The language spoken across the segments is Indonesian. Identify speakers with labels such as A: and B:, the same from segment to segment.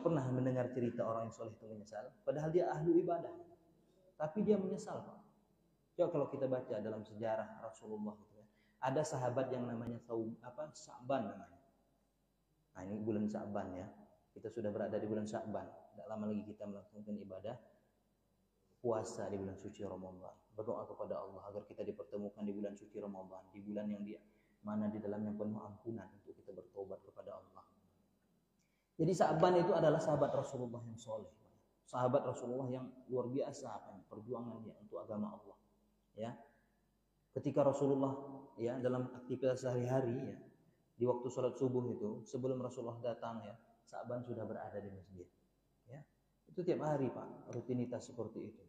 A: pernah mendengar cerita orang yang soleh itu menyesal, padahal dia ahli ibadah, tapi dia menyesal, Pak. Coba kalau kita baca dalam sejarah Rasulullah itu, ada sahabat yang namanya Sa'ban namanya. Nah, ini bulan Sa'ban ya. Kita sudah berada di bulan Sa'ban. Tidak lama lagi kita melakukan ibadah puasa di bulan suci Ramadan. Berdoa kepada Allah agar kita dipertemukan di bulan suci Ramadan, di bulan yang mana di dalamnya penuh ampunan untuk kita bertobat kepada Allah. Jadi Sa'ban itu adalah sahabat Rasulullah yang soleh, sahabat Rasulullah yang luar biasa perjuangannya untuk agama Allah. Ya, ketika Rasulullah ya dalam aktivitas sehari-hari ya, di waktu sholat subuh itu sebelum Rasulullah datang ya, Sa'ban sudah berada di masjid. Ya, itu tiap hari Pak, rutinitas seperti itu.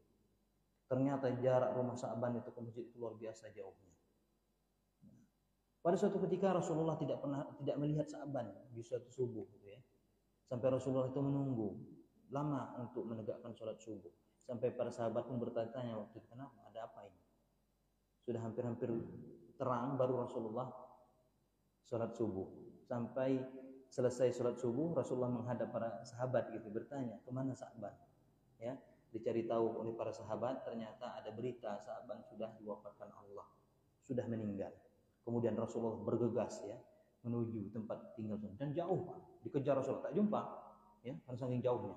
A: Ternyata jarak rumah Sa'ban itu ke masjid itu luar biasa jauhnya. Pada suatu ketika Rasulullah tidak melihat Sa'ban di suatu subuh gitu ya. Sampai Rasulullah itu menunggu lama untuk menegakkan sholat subuh. Sampai para sahabat pun bertanya waktu itu, kenapa? Ada apa ini? Sudah hampir-hampir terang baru Rasulullah sholat subuh. Sampai selesai sholat subuh, Rasulullah menghadap para sahabat gitu, bertanya, kemana Sa'ban? Ya, dicari tahu oleh para sahabat, ternyata ada berita Sa'ban sudah diwafatkan Allah, sudah meninggal. Kemudian Rasulullah bergegas ya menuju tempat tinggal dan jauh Pak, dikejar Rasulullah tak jumpa ya, karena saking jauhnya.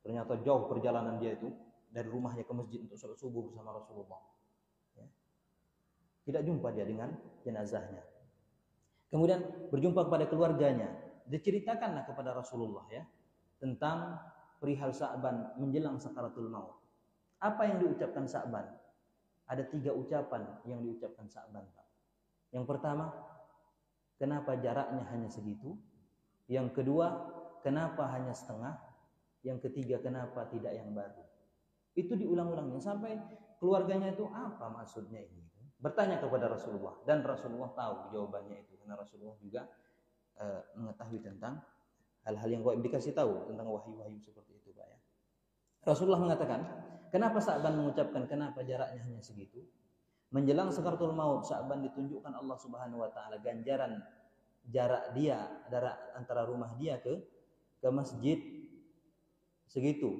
A: Ternyata jauh perjalanan dia itu dari rumahnya ke masjid untuk sholat subuh bersama Rasulullah ya. Tidak jumpa dia dengan jenazahnya. Kemudian berjumpa kepada keluarganya, diceritakanlah kepada Rasulullah ya tentang perihal Sa'ban menjelang sakaratul maut. Apa yang diucapkan Sa'ban? Ada 3 ucapan yang diucapkan Sa'ban Pak. Yang pertama, kenapa jaraknya hanya segitu? Yang kedua, kenapa hanya setengah? Yang ketiga, kenapa tidak yang baru? Itu diulang-ulangnya sampai keluarganya itu apa maksudnya ini? Bertanya kepada Rasulullah dan Rasulullah tahu jawabannya itu karena Rasulullah juga mengetahui tentang hal-hal yang gaib, dikasih tahu tentang wahyu-wahyu seperti itu Pak ya. Rasulullah mengatakan, kenapa Sa'ban mengucapkan kenapa jaraknya hanya segitu? Menjelang sakaratul maut, Sa'ban ditunjukkan Allah Subhanahu wa taala ganjaran jarak dia antara rumah dia ke masjid segitu.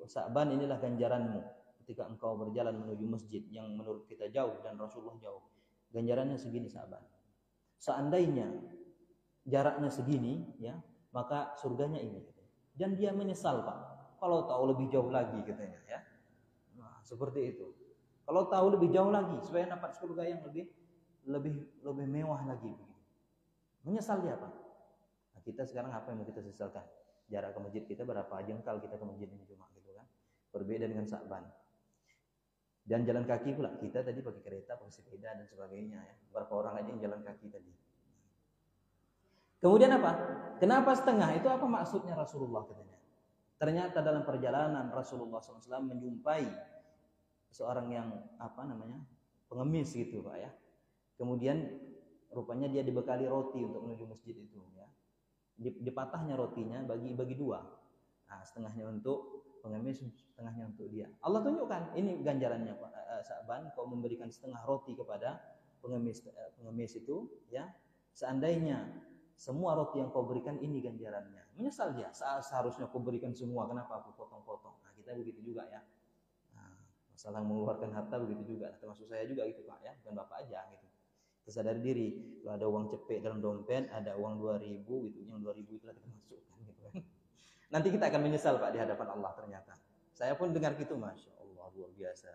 A: Sa'ban, inilah ganjaranmu ketika engkau berjalan menuju masjid yang menurut kita jauh dan Rasulullah jauh. Ganjarannya segini Sa'ban. Seandainya jaraknya segini ya, maka surganya ini. Dan dia menyesal Pak, kalau tahu lebih jauh lagi katanya ya. Nah, seperti itu. Kalau tahu lebih jauh lagi supaya dapat surga yang lebih mewah lagi begitu. Menyesal dia Pak. Nah, kita sekarang apa yang mau kita sesalkan? Jarak ke masjid kita berapa jengkal kita ke masjid ini cuma gitu kan. Berbeda dengan Sa'ban. Dan jalan kaki pula, kita tadi pakai kereta, pakai sepeda dan sebagainya ya. Berapa orang aja yang jalan kaki tadi. Kemudian apa? Kenapa setengah? Itu apa maksudnya Rasulullah katanya? Ternyata dalam perjalanan Rasulullah SAW menjumpai seorang yang pengemis gitu Pak ya. Kemudian rupanya dia dibekali roti untuk menuju masjid itu ya. Dipatahnya rotinya bagi 2. Nah, setengahnya untuk pengemis, setengahnya untuk dia. Allah tunjukkan ini ganjarannya Pak Sa'ban, kau memberikan setengah roti kepada pengemis itu ya. Seandainya semua roti yang kau berikan ini ganjarannya. Menyesal dia, seharusnya kau berikan semua, kenapa aku potong-potong? Nah, kita begitu juga ya. Nah, masalah mengeluarkan harta begitu juga, termasuk saya juga gitu Pak ya, bukan Bapak aja gitu. Tersadar diri, kalau ada uang cepet dalam dompet, ada uang 2.000 gitu, yang 2.000 itu kita masukkan gitu kan. Nanti kita akan menyesal Pak di hadapan Allah ternyata. Saya pun dengar gitu, Masya Allah luar biasa.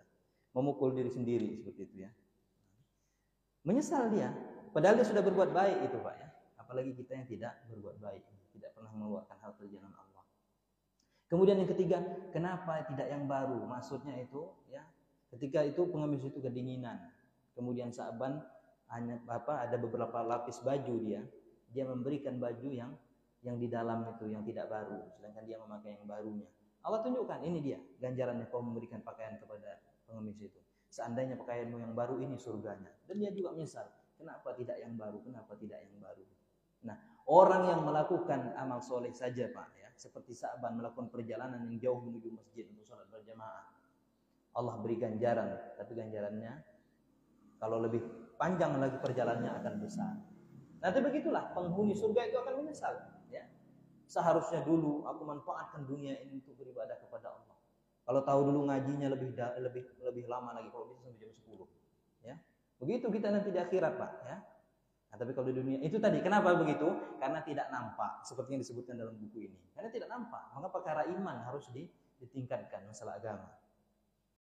A: Memukul diri sendiri seperti itu ya. Menyesal dia, padahal dia sudah berbuat baik itu Pak ya. Apalagi kita yang tidak berbuat baik, tidak pernah mengeluarkan harta di jalan Allah. Kemudian yang ketiga, kenapa tidak yang baru? Maksudnya itu ya, ketika itu pengemis itu kedinginan. Kemudian Sa'ban ada beberapa lapis baju dia memberikan baju yang di dalam itu yang tidak baru, sedangkan dia memakai yang barunya. Allah tunjukkan ini dia ganjarannya kau memberikan pakaian kepada pengemis itu. Seandainya pakaianmu yang baru ini surganya. Dan dia juga menyesal, kenapa tidak yang baru, kenapa tidak yang baru. Nah, orang yang melakukan amal soleh saja Pak ya, seperti Sa'ban melakukan perjalanan yang jauh menuju masjid untuk sholat berjamaah, Allah beri ganjaran, tapi ganjarannya kalau lebih panjang lagi perjalanannya akan besar. Nanti begitulah penghuni surga itu akan menyesal ya. seharusnya dulu aku manfaatkan dunia ini untuk beribadah kepada Allah. Kalau tahu dulu ngajinya lebih lama lagi, kalau bisa sampai jam 10. Ya. Begitu kita nanti di akhirat, Pak, ya. Nah, tapi kalau di dunia itu tadi, kenapa begitu? Karena tidak nampak, seperti yang disebutkan dalam buku ini. Karena tidak nampak, maka perkara iman harus ditingkatkan, masalah agama.